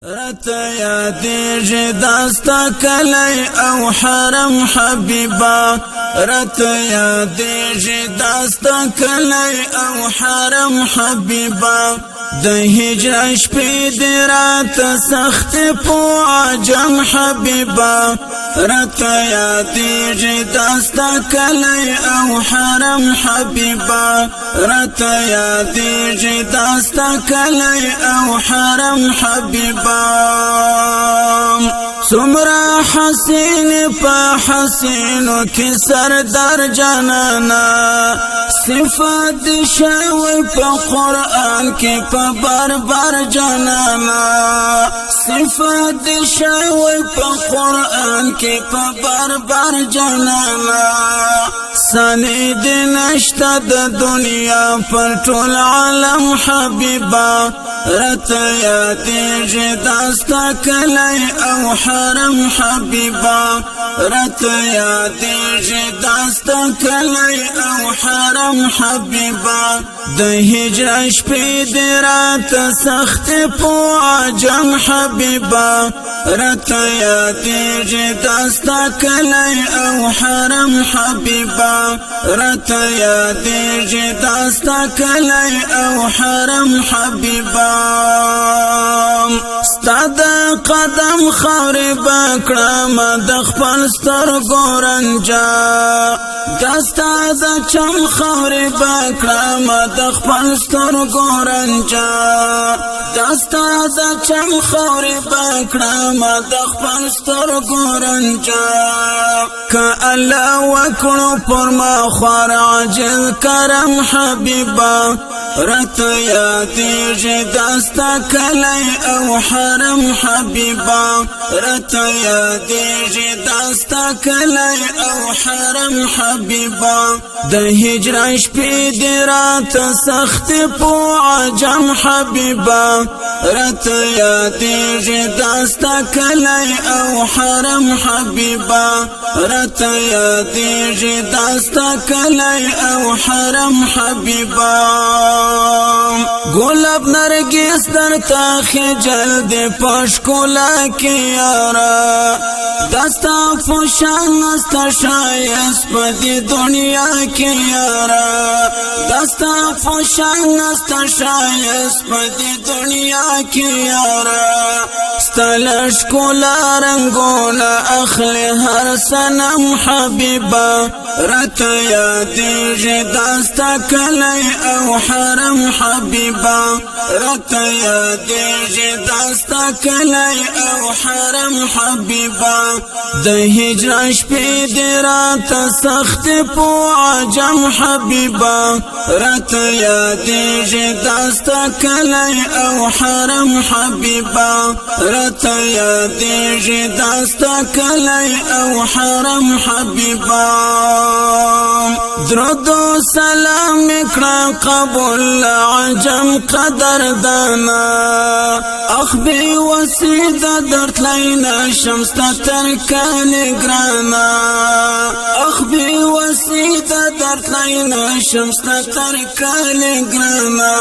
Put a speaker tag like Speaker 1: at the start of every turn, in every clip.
Speaker 1: رته یادېږي داستا کلی او حرم حبیبا رته یادېږي داستا کلی او حرم حبیبا د هجرت شپې دې راته سختې په عجم حبیبا رته یادېږي داستا کلی او حرم حبیبا رته یادېږي داستا کلی او حرم حبیبا سمرا حسین پا حسینو کی سردار جانانا صفات شوی پا قرآن کی پا بار جانانا صفات شوی پا قرآن کی پا بار جانانا سانی دی نشتا د دنیا پر ټول عالم حبیبا رته یادېږي داستا کلی او حرم حبیبا رته یادېږي داستا کلی او حرم حبیبا د هجرت شپې دې راته سختې په عجم حبیبا رته یادېږي داستا کلی او حرم حبیبا رته یادېږي داستا کلی او حرم حبیبا ستا د قدم خاورې بکړم د خپل سترګو رنجا دستا د چم خاورې بکړم د خپل سترګو رنجا دستا د چم خاورې بکړم د خپل سترګو رنجا که الله وکړو پر ما خوار عاجز کرم حبیبا رته یادېږي داستا کلی او حرم حبیبا رته یادېږي داستا کلی او حرم حبیبا د هجرت شپې دې راته سختې په عجم حبیبا رته یادېږي داستا کلی او حرم حبیبا رته یادېږي داستا کلی او حرم حبیبا گلاب نرگس در تا خجل دے پشکولا کی یارا دستا فشان استا شایس پا دی دنیا کی یارا دستا فشان استا شایس پا دی دنیا کی یارا ستلش کولا رنگونا اخلی ہر سنم حبیبا رته یادېږي داستا کلی او حرم حبیبا رته یادېږي داستا کلی او حرم حبیبا د هجرت شپې دې راته سختې په عجم حبیبا رته یادېږي داستا کلی او حرم حبیبا رته یادېږي داستا کلی او حرم حبیبا درود و سلام اکرا قبول عجم قدر دانا اخبی وسید درت لینا شمستا ترکان گرانا اخبی وسید درت لینا شمستا ترکان گرانا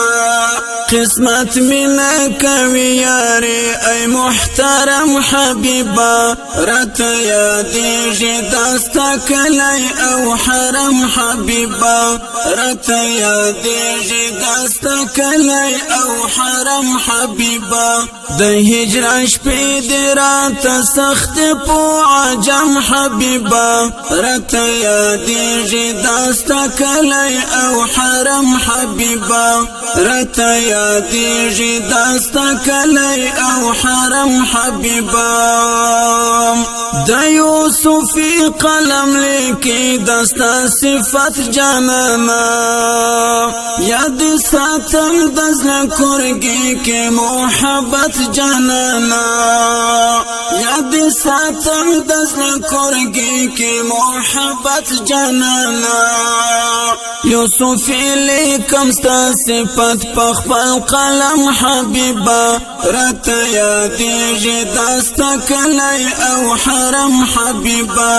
Speaker 1: قسمت منا کوي یاري ای محترم حبیبا رته یادېږي داستا کلی او حرم حبیبا رته یادېږي داستا کلی او حرم حبیبا د هجرت شپې دې راته سختې په عجم حبیبا رته یادېږي داستا کلی او حرم حبیبا رته یادېږي داستا کلی او حرم حبیبا د یوسفی قلم لیکي داستا صفت جانانا یاد ساتم د زړه کورګي کې محبت جانانا یاد ساتم د زړه کورګي کې محبت جانانا یوسفی لیکم ستا صفت په خپل قلم حبیبا رته یادېږي داستا کلی او حرم حبیبا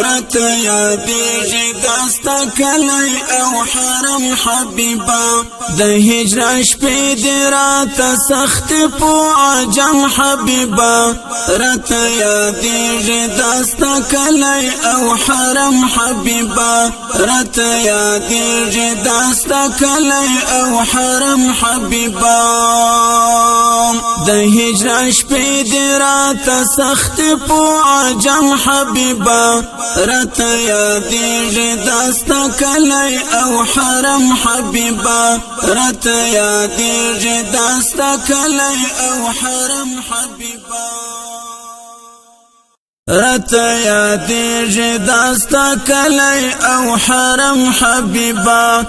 Speaker 1: رته یادېږي داستا کلی او حرم حبیبا د هجرت شپې دې راته سختې په عجم حبیبا راته یادېږي دا ستا کلی او حرم حبیبا راته یادېږي دا ستا کلی او حرم حبیبا د هجرت شپې دې راته سختې په عجم حبیبا راته یادېږي دا ستا کلی او حرم حبیبا راته یادېږي دا ستا کلی او حرم حبیبا راته یادېږي دا ستا کلی او حرم حبیبا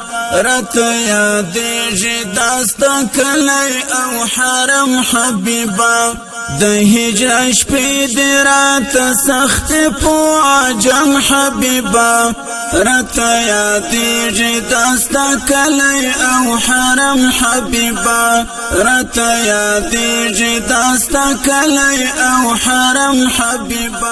Speaker 1: راته یادېږي دا ستا کلی او حرم حبیبا د هجرت شپې دې راته سختې په عجم حبیبا راته یادېږي دا ستا کلی او حرم حبیبا راته یادېږي دا ستا کلی او حرم حبیبا